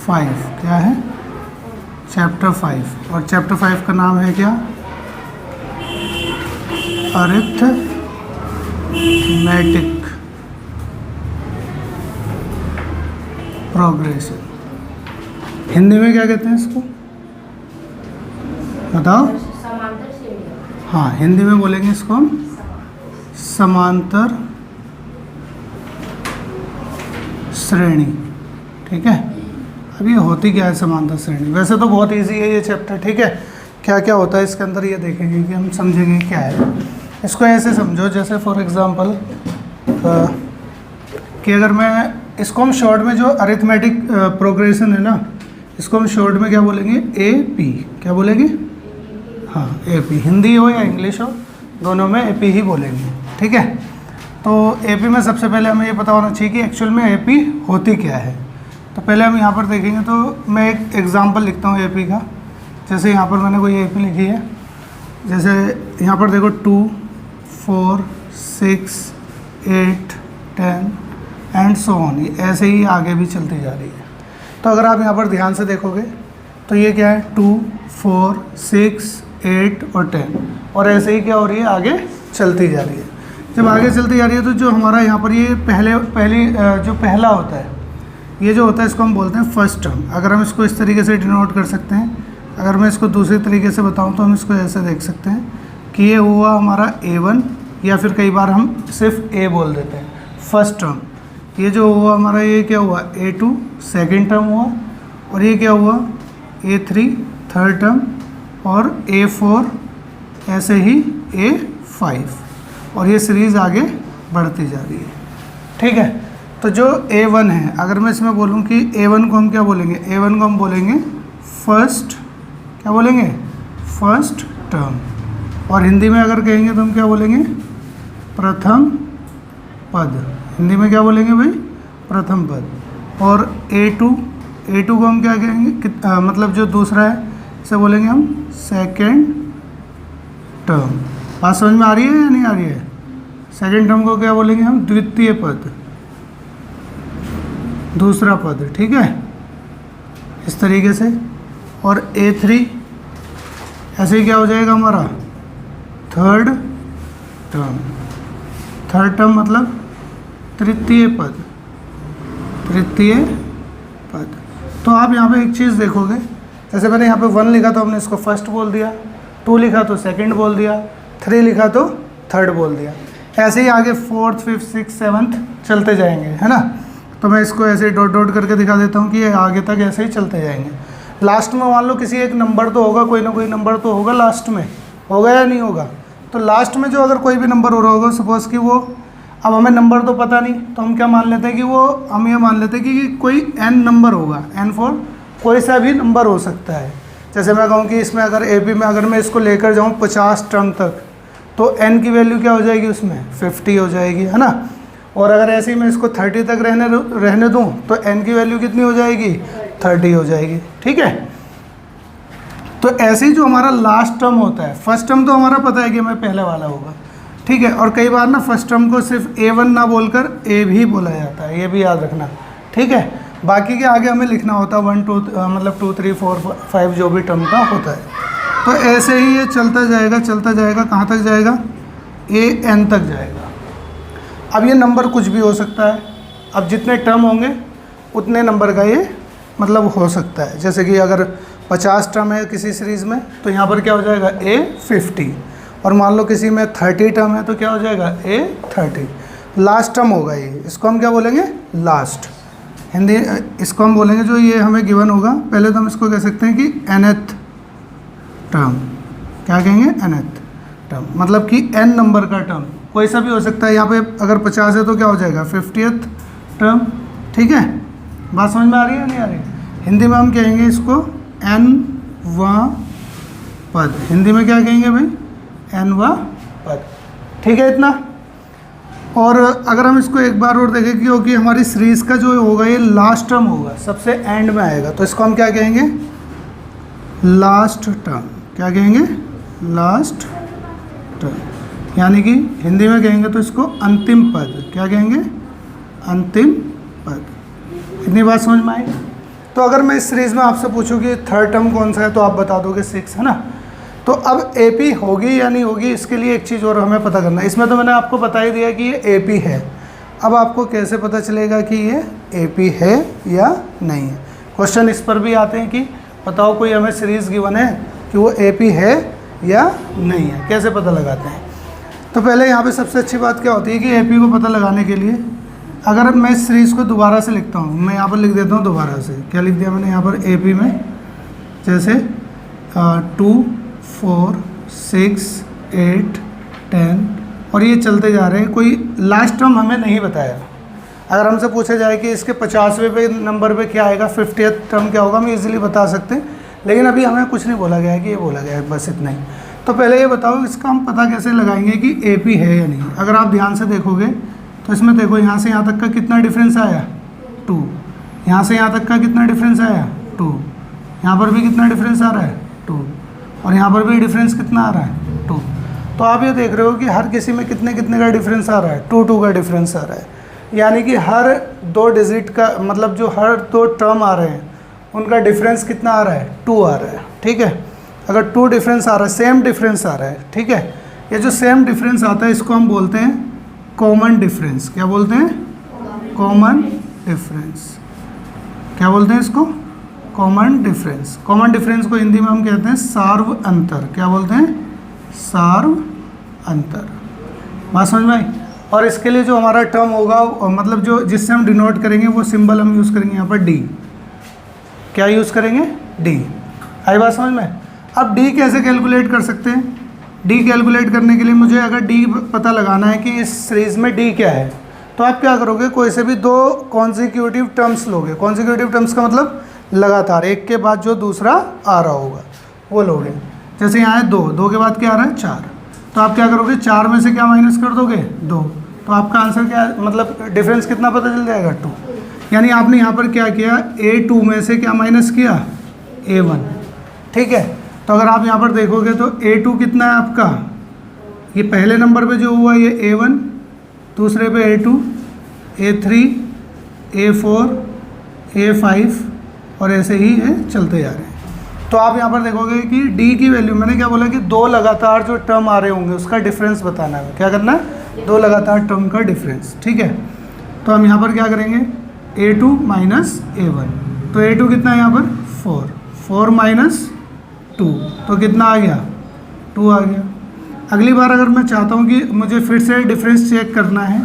5, क्या है? चैप्टर 5, और चैप्टर 5 का नाम है क्या? Arithmetic progression. हिंदी में क्या कहते हैं इसको, बताओ? समांतर श्रेणी। हाँ, हिंदी में बोलेंगे इसको हम समांतर श्रेणी। ठीक है, अब ये होती क्या है समांतर श्रेणी? वैसे तो बहुत इजी है ये चैप्टर, ठीक है। क्या क्या होता है इसके अंदर ये देखेंगे कि हम समझेंगे क्या है। इसको ऐसे समझो जैसे फॉर एग्जांपल कि अगर मैं इसको हम शॉर्ट में, जो अरिथमेटिक प्रोग्रेशन है ना, इसको हम शॉर्ट में क्या बोलेंगे? AP। क्या बोलेंगे? हाँ, AP। हिंदी हो या इंग्लिश हो, दोनों में AP ही बोलेंगे, ठीक है। तो AP में सबसे पहले हमें ये पता होना चाहिए कि एक्चुअल में AP होती क्या है। तो पहले हम यहाँ पर देखेंगे, तो मैं एक एग्जांपल लिखता हूँ AP का। जैसे यहाँ पर मैंने कोई AP लिखी है, जैसे यहाँ पर देखो 2, 4, 6, 8, 10 एंड सो ऑन, ऐसे ही आगे भी चलती जा रही है। तो अगर आप यहाँ पर ध्यान से देखोगे तो ये क्या है? 2, 4, 6, 8 और 10, और ऐसे ही क्या हो रही है? आगे चलती जा रही है। जब आगे चलती जा रही है तो जो हमारा यहाँ पर ये जो पहला होता है, ये जो होता है इसको हम बोलते हैं फर्स्ट टर्म। अगर हम इसको इस तरीके से डिनोट कर सकते हैं, अगर मैं इसको दूसरे तरीके से बताऊँ तो हम इसको ऐसे देख सकते हैं कि ये हुआ हमारा A1, या फिर कई बार हम सिर्फ A बोल देते हैं, फर्स्ट टर्म। ये जो हुआ हमारा, ये क्या हुआ? A2 सेकेंड टर्म हुआ, और ये क्या हुआ? A3 थर्ड टर्म, और A4 ऐसे ही A5, और ये सीरीज़ आगे बढ़ती जा रही है, ठीक है। तो जो A1 है, अगर मैं इसमें बोलूँ कि A1 को हम क्या बोलेंगे? A1 को हम बोलेंगे फर्स्ट, क्या बोलेंगे? First term. और हिंदी में अगर कहेंगे तो हम क्या बोलेंगे? प्रथम पद। हिंदी में क्या बोलेंगे भाई? प्रथम पद। और A2 को हम क्या कहेंगे? मतलब जो दूसरा है, इसे बोलेंगे हम सेकेंड टर्म। बात समझ में आ रही है या नहीं आ रही है? सेकेंड टर्म को क्या बोलेंगे हम? द्वितीय पद, दूसरा पद, ठीक है, इस तरीके से। और A3 ऐसे ही क्या हो जाएगा हमारा? Third term. थर्ड टर्म मतलब तृतीय पद, तृतीय पद। तो आप यहाँ पे एक चीज़ देखोगे, जैसे मैंने यहाँ पे 1 लिखा तो हमने इसको फर्स्ट बोल दिया, 2 लिखा तो सेकंड बोल दिया, 3 लिखा तो थर्ड बोल दिया। ऐसे ही आगे 4th, 5th, 6th, 7th चलते जाएंगे, है ना। तो मैं इसको ऐसे डॉट डॉट करके दिखा देता हूँ कि ये आगे तक ऐसे ही चलते जाएंगे। लास्ट में मान लो किसी एक नंबर तो होगा, कोई ना कोई नंबर तो होगा लास्ट में, होगा या नहीं होगा? तो लास्ट में जो अगर कोई भी नंबर हो रहा होगा, सपोज़ कि वो, अब हमें नंबर तो पता नहीं, तो हम क्या मान लेते हैं कि वो, हम ये मान लेते हैं कि कोई n नंबर होगा, n फॉर कोई सा भी नंबर हो सकता है। जैसे मैं कहूँ कि इसमें अगर AP में अगर मैं इसको लेकर जाऊँ 50 टर्म तक, तो n की वैल्यू क्या हो जाएगी? उसमें 50 हो जाएगी, है ना। और अगर ऐसे ही मैं इसको 30 तक रहने दूँ तो n की वैल्यू कितनी हो जाएगी? 30 हो जाएगी, ठीक है। तो ऐसे ही जो हमारा लास्ट टर्म होता है, फर्स्ट टर्म तो हमारा पता है कि हमें पहले वाला होगा, ठीक है। और कई बार ना फर्स्ट टर्म को सिर्फ A1 ना बोलकर A भी बोला जाता है, ये भी याद रखना, ठीक है। बाकी के आगे हमें लिखना होता है 1 2 मतलब 2 3 4 5 जो भी टर्म का होता है। तो ऐसे ही ये चलता जाएगा, कहाँ तक जाएगा? AN तक जाएगा। अब ये नंबर कुछ भी हो सकता है, अब जितने टर्म होंगे उतने नंबर का ये मतलब हो सकता है। जैसे कि अगर 50 टर्म है किसी सीरीज़ में, तो यहाँ पर क्या हो जाएगा? A50। और मान लो किसी में 30 टर्म है तो क्या हो जाएगा? A30। लास्ट टर्म होगा ये, इसको हम क्या बोलेंगे? लास्ट। हिंदी इसको हम बोलेंगे, जो ये हमें गिवन होगा, पहले तो हम इसको कह सकते हैं कि nth टर्म। क्या कहेंगे? nth टर्म, मतलब कि n नंबर का टर्म, कोई सा भी हो सकता है। यहाँ पे अगर 50 है तो क्या हो जाएगा? 50th टर्म, ठीक है। बात समझ में आ रही है नहीं आ रही? हिंदी में हम कहेंगे इसको nवां पद। हिंदी में क्या कहेंगे भाई? nवां पद, ठीक है, इतना। और अगर हम इसको एक बार और देखें, क्योंकि हमारी सीरीज़ का जो होगा ये लास्ट टर्म होगा, सबसे एंड में आएगा, तो इसको हम क्या कहेंगे? Last term. क्या कहेंगे? Last term. यानी कि हिंदी में कहेंगे तो इसको अंतिम पद। क्या कहेंगे? अंतिम पद। इतनी बात समझ में आई? तो अगर मैं इस सीरीज़ में आपसे पूछूँ कि थर्ड टर्म कौन सा है तो आप बता दोगे 6, है ना। तो अब AP होगी या नहीं होगी, इसके लिए एक चीज़ और हमें पता करना है। इसमें तो मैंने आपको बता ही दिया कि ये AP है। अब आपको कैसे पता चलेगा कि ये AP है या नहीं है। क्वेश्चन इस पर भी आते हैं कि बताओ कोई हमें सीरीज़ गिवन है कि वो AP है या नहीं है, कैसे पता लगाते हैं। तो पहले यहाँ पे सबसे अच्छी बात क्या होती है कि AP को पता लगाने के लिए अगर मैं इस सीरीज़ को दोबारा से लिखता हूँ, मैं यहाँ पर लिख देता हूँ दोबारा से। क्या लिख दिया मैंने यहाँ पर AP में, जैसे 2 4 6 8 10 और ये चलते जा रहे हैं। कोई लास्ट टर्म हमें नहीं बताया। अगर हमसे पूछा जाए कि इसके 50वें पे नंबर पे क्या आएगा, 50th टर्म क्या होगा, हम इजीली बता सकते हैं। लेकिन अभी हमें कुछ नहीं बोला गया है कि ये बोला गया है, बस इतना ही। तो पहले ये बताओ इसका हम पता कैसे लगाएंगे कि AP है या नहीं। अगर आप ध्यान से देखोगे तो इसमें देखो यहाँ से यहाँ तक का कितना डिफरेंस आया, 2। यहाँ से यहाँ तक का कितना डिफरेंस आया, 2। यहाँ पर भी कितना डिफरेंस आ रहा है, 2। और यहाँ पर भी डिफरेंस कितना आ रहा है, 2। तो आप ये देख रहे हो कि हर किसी में कितने कितने का डिफरेंस आ रहा है, 2 का डिफरेंस आ रहा है। यानी कि हर 2 डिजिट का मतलब जो हर 2 टर्म आ रहे हैं उनका डिफरेंस कितना आ रहा है, 2 आ रहा है। ठीक है, अगर 2 डिफरेंस आ रहा है, सेम डिफरेंस आ रहा है, ठीक है, ये जो सेम डिफरेंस आता है इसको हम बोलते हैं कॉमन डिफरेंस। क्या बोलते हैं, कॉमन डिफरेंस। क्या बोलते हैं इसको, कॉमन डिफरेंस। कॉमन डिफरेंस को हिंदी में हम कहते हैं सार्व अंतर। क्या बोलते हैं, सार्व अंतर। बात समझ में आई। और इसके लिए जो हमारा टर्म होगा मतलब जो जिससे हम डिनोट करेंगे वो सिंबल हम यूज़ करेंगे यहाँ पर D। क्या यूज़ करेंगे, D। आई बात समझ में। अब D कैसे कैलकुलेट कर सकते हैं। D कैलकुलेट करने के लिए मुझे अगर D पता लगाना है कि इस सीरीज़ में D क्या है, तो आप क्या करोगे, कोई से भी 2 कॉन्जिक्यूटिव टर्म्स लोगे। कॉन्जिक्यूटिव टर्म्स का मतलब लगातार एक के बाद जो दूसरा आ रहा होगा वो लोगे। जैसे यहाँ है 2, 2 के बाद क्या आ रहा है, 4। तो आप क्या करोगे, 4 में से क्या माइनस कर दोगे, 2। तो आपका आंसर क्या है, मतलब डिफरेंस कितना पता चल जाएगा, 2। यानी आपने यहाँ पर क्या किया, A2 में से क्या माइनस किया, A1। ठीक है, तो अगर आप यहाँ पर देखोगे तो A2 कितना है आपका, ये पहले नंबर पे जो हुआ ये A1, दूसरे पे A2, A3, A4, A5 और ऐसे ही है चलते जा रहे हैं। तो आप यहाँ पर देखोगे कि D की वैल्यू, मैंने क्या बोला कि 2 लगातार जो टर्म आ रहे होंगे उसका डिफरेंस बताना है। क्या करना है, 2 लगातार टर्म का डिफरेंस। ठीक है, तो हम यहाँ पर क्या करेंगे, A2 माइनस A1। तो A2 कितना है यहाँ पर, 4 माइनस 2, तो कितना आ गया, 2 आ गया। अगली बार अगर मैं चाहता हूँ कि मुझे फिर से डिफरेंस चेक करना है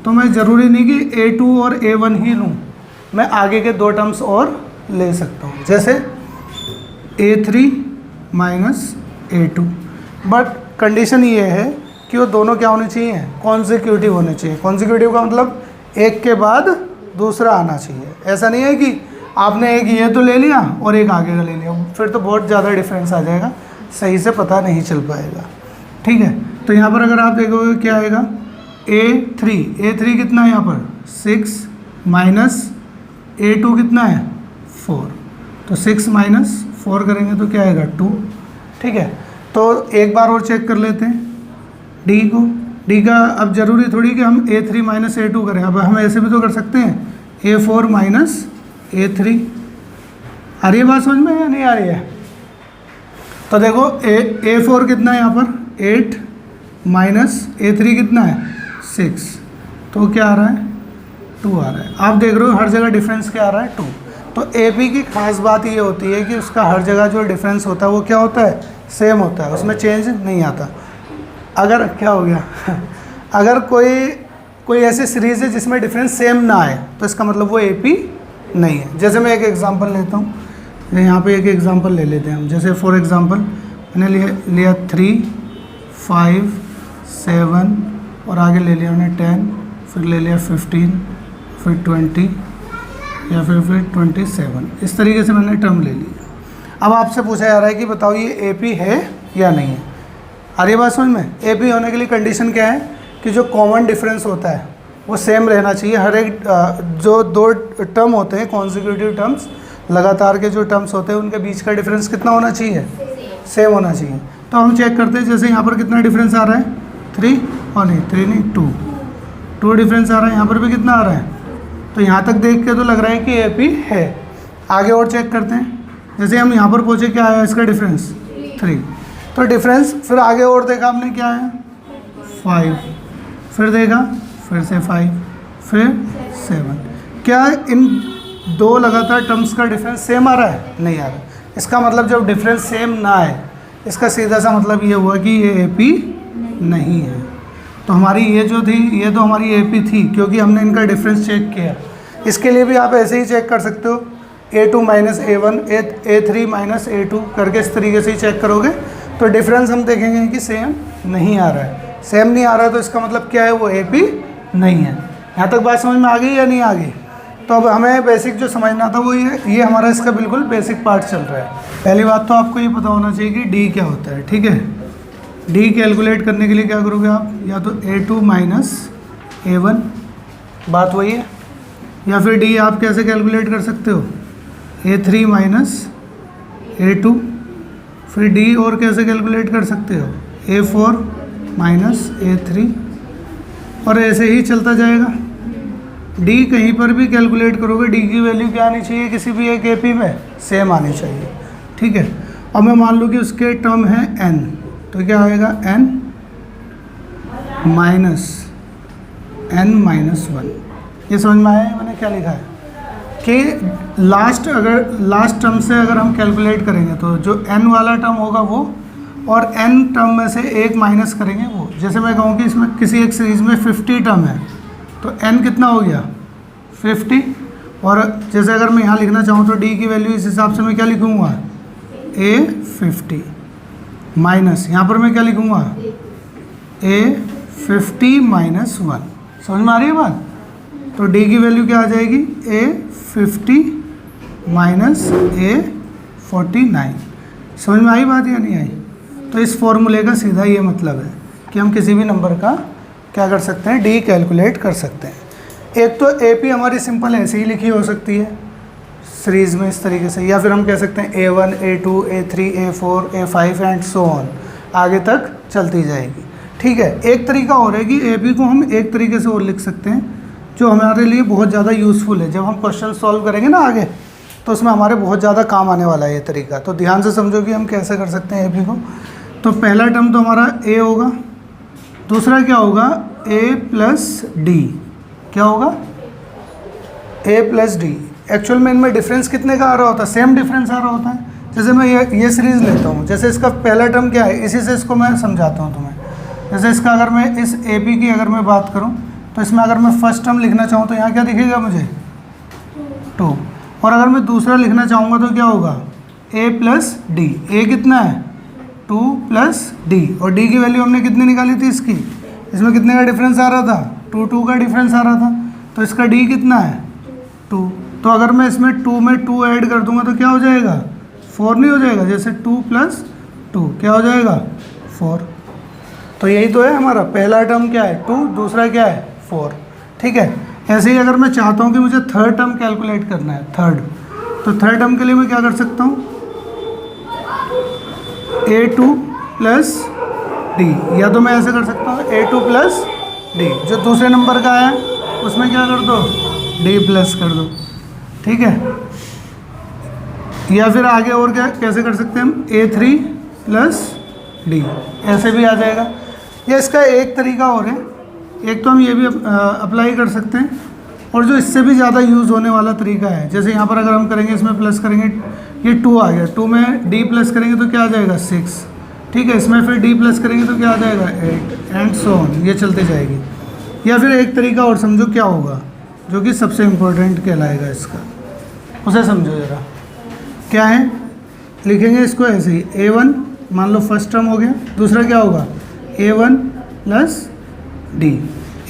तो मैं ज़रूरी नहीं कि A2 और A1 ही लूँ, मैं आगे के 2 टर्म्स और ले सकता हूँ, जैसे A3 minus A2। But condition ये है कि वो दोनों क्या होने चाहिए, कॉन्जिक्यूटिव होने चाहिए। कॉन्जिक्यूटिव का मतलब एक के बाद दूसरा आना चाहिए। ऐसा नहीं है कि आपने एक ये तो ले लिया और एक आगे का ले लिया, फिर तो बहुत ज़्यादा डिफरेंस आ जाएगा, सही से पता नहीं चल पाएगा। ठीक है, तो यहाँ पर अगर आप देखोगे क्या आएगा, A3 कितना है यहाँ पर, 6 माइनस A2 कितना है, 4। तो 6 माइनस 4 करेंगे तो क्या आएगा, 2। ठीक है, तो एक बार और चेक कर लेते हैं D को। D का अब ज़रूरी थोड़ी कि हम A3 माइनस A2 करें, अब हम ऐसे भी तो कर सकते हैं A4 माइनस A3। आ रही है बात समझ में या नहीं आ रही है। तो देखो A4 कितना है यहाँ पर, 8 माइनस A3 कितना है, 6। तो क्या आ रहा है, 2 आ रहा है। आप देख रहे हो हर जगह डिफरेंस क्या आ रहा है, 2। तो AP की खास बात ये होती है कि उसका हर जगह जो डिफरेंस होता है वो क्या होता है, सेम होता है, उसमें चेंज नहीं आता। अगर क्या हो गया अगर कोई ऐसी सीरीज़ है जिसमें डिफरेंस सेम ना आए तो इसका मतलब वो AP नहीं है। जैसे मैं एक एग्जांपल लेता हूँ, यहाँ पे एक एग्जांपल ले लेते हैं हम। जैसे फॉर एग्जांपल मैंने लिया 3 5 7 और आगे ले लिया मैंने 10, फिर ले लिया 15, फिर 20 या फिर 27। इस तरीके से मैंने टर्म ले लिया। अब आपसे पूछा जा रहा है कि बताओ ये AP है या नहीं है। आ रही बात समझ में। AP होने के लिए कंडीशन क्या है कि जो कॉमन डिफरेंस होता है वो सेम रहना चाहिए। हर एक जो 2 टर्म होते हैं कॉन्जिक्यूटिव टर्म्स, लगातार के जो टर्म्स होते हैं उनके बीच का डिफरेंस कितना होना चाहिए, सेम होना चाहिए। तो हम चेक करते हैं, जैसे यहाँ पर कितना डिफरेंस आ रहा है, 3 और नहीं 3 नहीं 2 डिफरेंस आ रहा है। यहाँ पर भी कितना आ रहा है, तो यहाँ तक देख के तो लग रहा है कि AP है। आगे और चेक करते हैं। जैसे हम यहाँ पर पहुँचे, क्या आया इसका डिफरेंस 3, तो डिफरेंस फिर आगे और देखा हमने क्या है 5, फिर देखा फिर से 5, फिर 7। क्या इन दो लगातार टर्म्स का डिफरेंस सेम आ रहा है? नहीं आ रहा। इसका मतलब जब डिफरेंस सेम ना आए, इसका सीधा सा मतलब ये हुआ कि ये AP नहीं है। तो हमारी ये जो थी, ये तो हमारी AP थी क्योंकि हमने इनका डिफरेंस चेक किया। इसके लिए भी आप ऐसे ही चेक कर सकते हो, A2 minus A1, A3 minus A2 करके इस तरीके से ही चेक करोगे तो डिफरेंस हम देखेंगे कि सेम नहीं आ रहा है। सेम नहीं आ रहा है तो इसका मतलब क्या है, वो AP नहीं है। यहाँ तक बात समझ में आ गई या नहीं आ गई? तो अब हमें बेसिक जो समझना था वो ये हमारा इसका बिल्कुल बेसिक पार्ट चल रहा है। पहली बात तो आपको ये पता होना चाहिए कि D क्या होता है, ठीक है। D कैलकुलेट करने के लिए क्या करोगे आप, या तो A2 माइनस A1, बात वही है, या फिर D आप कैसे कैलकुलेट कर सकते हो, A3 माइनस A2, फिर D और कैसे कैलकुलेट कर सकते हो, A4 माइनस A3, और ऐसे ही चलता जाएगा। D कहीं पर भी कैलकुलेट करोगे, D की वैल्यू क्या आनी चाहिए, किसी भी एक AP में सेम आनी चाहिए, ठीक है। अब मैं मान लूँ कि उसके टर्म है N, तो क्या आएगा N माइनस N माइनस 1। ये समझ में आया है मैंने क्या लिखा है कि लास्ट टर्म से अगर हम कैलकुलेट करेंगे तो जो N वाला टर्म होगा वो, और N टर्म में से एक माइनस करेंगे वो। जैसे मैं कहूँ कि इसमें किसी एक सीरीज़ में 50 टर्म है तो N कितना हो गया 50, और जैसे अगर मैं यहाँ लिखना चाहूँ तो D की वैल्यू इस हिसाब से मैं क्या लिखूँगा, A50 माइनस, यहाँ पर मैं क्या लिखूँगा, A50 माइनस 1। समझ में आ रही है बात? तो D की वैल्यू क्या आ जाएगी, A50 माइनस A49। समझ में आई बात या नहीं आई? तो इस फॉर्मूले का सीधा ये मतलब है कि हम किसी भी नंबर का क्या कर सकते हैं, D कैलकुलेट कर सकते हैं। एक तो AP हमारी सिंपल ऐसे ही लिखी हो सकती है सीरीज़ में इस तरीके से, या फिर हम कह सकते हैं A1, A2, A3, A4, A5 and so on, आगे तक चलती जाएगी, ठीक है। एक तरीका और है कि AP को हम एक तरीके से और लिख सकते हैं जो हमारे लिए बहुत ज़्यादा यूज़फुल है। जब हम क्वेश्चन सॉल्व करेंगे ना आगे, तो उसमें हमारे बहुत ज़्यादा काम आने वाला है ये तरीका। तो ध्यान से समझो कि हम कैसे कर सकते हैं AP को। तो पहला टर्म तो हमारा A होगा, दूसरा क्या होगा, A प्लस D। क्या होगा, A प्लस D। एक्चुअल में इनमें डिफरेंस कितने का आ रहा होता है, सेम डिफरेंस आ रहा होता है। जैसे मैं ये सीरीज़ लेता हूँ, जैसे इसका पहला टर्म क्या है, इसी से इसको मैं समझाता हूँ तुम्हें। जैसे इसका अगर मैं इस AP की अगर मैं बात करूँ तो इसमें अगर मैं फर्स्ट टर्म लिखना चाहूँ तो यहाँ क्या दिखेगा मुझे 2, और अगर मैं दूसरा लिखना चाहूँगा तो क्या होगा A प्लस D। A कितना है 2 प्लस D, और D की वैल्यू हमने कितनी निकाली थी इसकी, इसमें कितने का डिफरेंस आ रहा था, 2 का डिफरेंस आ रहा था। तो इसका D कितना है 2, तो अगर मैं इसमें 2 में 2 ऐड कर दूंगा तो क्या हो जाएगा 4 नहीं हो जाएगा, जैसे 2 प्लस 2 क्या हो जाएगा 4। तो यही तो है हमारा, पहला टर्म क्या है 2, दूसरा क्या है 4, ठीक है। ऐसे ही अगर मैं चाहता हूँ कि मुझे थर्ड टर्म कैलकुलेट करना है, तो थर्ड टर्म के लिए मैं क्या कर सकता हूँ, A2 प्लस D, या तो मैं ऐसे कर सकता हूँ A2 प्लस D, जो दूसरे नंबर का है उसमें क्या कर दो D प्लस कर दो, ठीक है। या फिर आगे और क्या कैसे कर सकते हैं हम, A3 प्लस D, ऐसे भी आ जाएगा। या इसका एक तरीका और है, एक तो हम ये भी अप्लाई कर सकते हैं, और जो इससे भी ज़्यादा यूज़ होने वाला तरीका है, जैसे यहाँ पर अगर हम करेंगे, इसमें प्लस करेंगे, ये 2 आ गया, 2 में D प्लस करेंगे तो क्या आ जाएगा 6, ठीक है। इसमें फिर D प्लस करेंगे तो क्या आ जाएगा 8 एंड सो ऑन, ये चलते जाएगी। या फिर एक तरीका और समझो क्या होगा, जो कि सबसे इम्पोर्टेंट कहलाएगा इसका, उसे समझो ज़रा। क्या है, लिखेंगे इसको ऐसे ही, A1 मान लो फर्स्ट टर्म हो गया, दूसरा क्या होगा A1 प्लस D।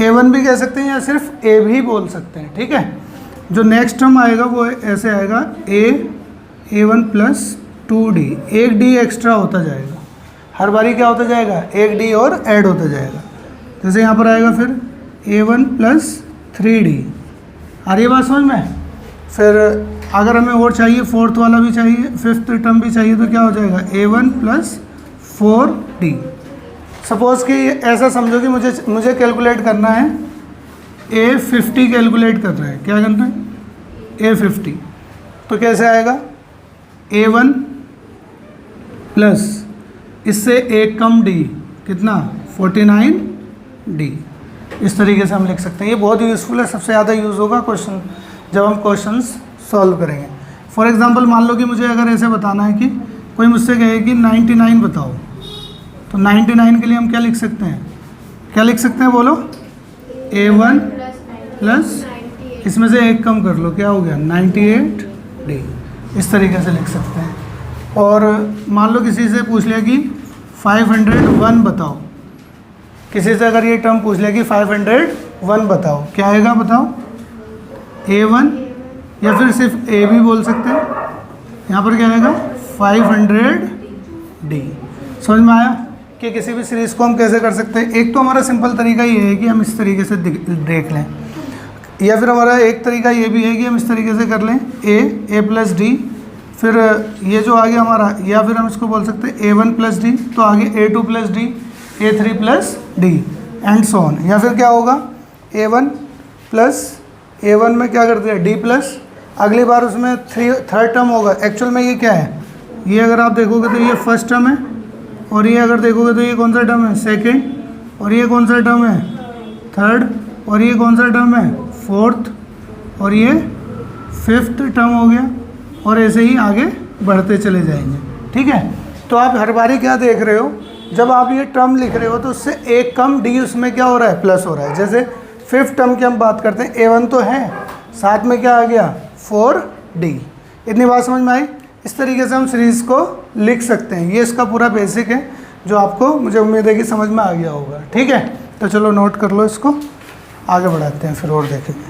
A1 भी कह सकते हैं या सिर्फ A भी बोल सकते हैं, ठीक है। जो नेक्स्ट टर्म आएगा वो ऐसे आएगा A1 प्लस 2D, एक D एक्स्ट्रा होता जाएगा, हर बारी क्या होता जाएगा, एक D और ऐड होता जाएगा। जैसे यहाँ पर आएगा फिर A1 प्लस 3D, आ रही है बात समझ में। फिर अगर हमें और चाहिए, फोर्थ वाला भी चाहिए, फिफ्थ टर्म भी चाहिए, तो क्या हो जाएगा A1 प्लस 4D। सपोज़ कि ऐसा समझो कि मुझे कैलकुलेट करना है A50, कैलकुलेट करना है, क्या करना है A50। तो कैसे आएगा, A1 प्लस इससे एक कम D कितना 49D। इस तरीके से हम लिख सकते हैं। ये बहुत यूज़फुल है, सबसे ज़्यादा यूज़ होगा क्वेश्चन जब हम क्वेश्चंस सॉल्व करेंगे। फॉर एग्जांपल मान लो कि मुझे अगर ऐसे बताना है कि कोई मुझसे कहे कि 99 बताओ, तो 99 के लिए हम क्या लिख सकते हैं, क्या लिख सकते हैं बोलो, A1 प्लस इसमें से एक कम कर लो, क्या हो गया 98D। इस तरीके से लिख सकते हैं। और मान लो किसी से पूछ लिया कि 501 बताओ, किसी से अगर ये टर्म पूछ लिया कि 501 बताओ, क्या आएगा बताओ, A1 या फिर सिर्फ A भी बोल सकते हैं। यहाँ पर क्या आएगा 500D। समझ में आया कि किसी भी सीरीज़ को हम कैसे कर सकते हैं। एक तो हमारा सिंपल तरीका ये है कि हम इस तरीके से देख लें, या फिर हमारा एक तरीका ये भी है कि हम इस तरीके से कर लें A प्लस D, फिर ये जो आगे हमारा, या फिर हम इसको बोल सकते हैं A1 प्लस D, तो आगे A2 plus D, A3 plus D and so on. या फिर क्या होगा A1 प्लस A1 में क्या करते हैं D प्लस, अगली बार उसमें थर्ड टर्म होगा। एक्चुअल में ये क्या है, ये अगर आप देखोगे तो ये फर्स्ट टर्म है, और ये अगर देखोगे तो ये कौन सा टर्म है सेकंड, और ये कौन सा टर्म है थर्ड, और ये कौन सा टर्म है फोर्थ, और ये फिफ्थ टर्म हो गया, और ऐसे ही आगे बढ़ते चले जाएंगे। ठीक है, तो आप हर बारी क्या देख रहे हो, जब आप ये टर्म लिख रहे हो तो उससे एक कम D उसमें क्या हो रहा है, प्लस हो रहा है। जैसे फिफ्थ टर्म की हम बात करते हैं, A1 तो है, साथ में क्या आ गया 4D। इतनी बात समझ में आई। इस तरीके से हम सीरीज़ को लिख सकते हैं। ये इसका पूरा बेसिक है जो आपको, मुझे उम्मीद है कि समझ में आ गया होगा। ठीक है, तो चलो नोट कर लो इसको, आगे बढ़ाते हैं फिर और देखेंगे।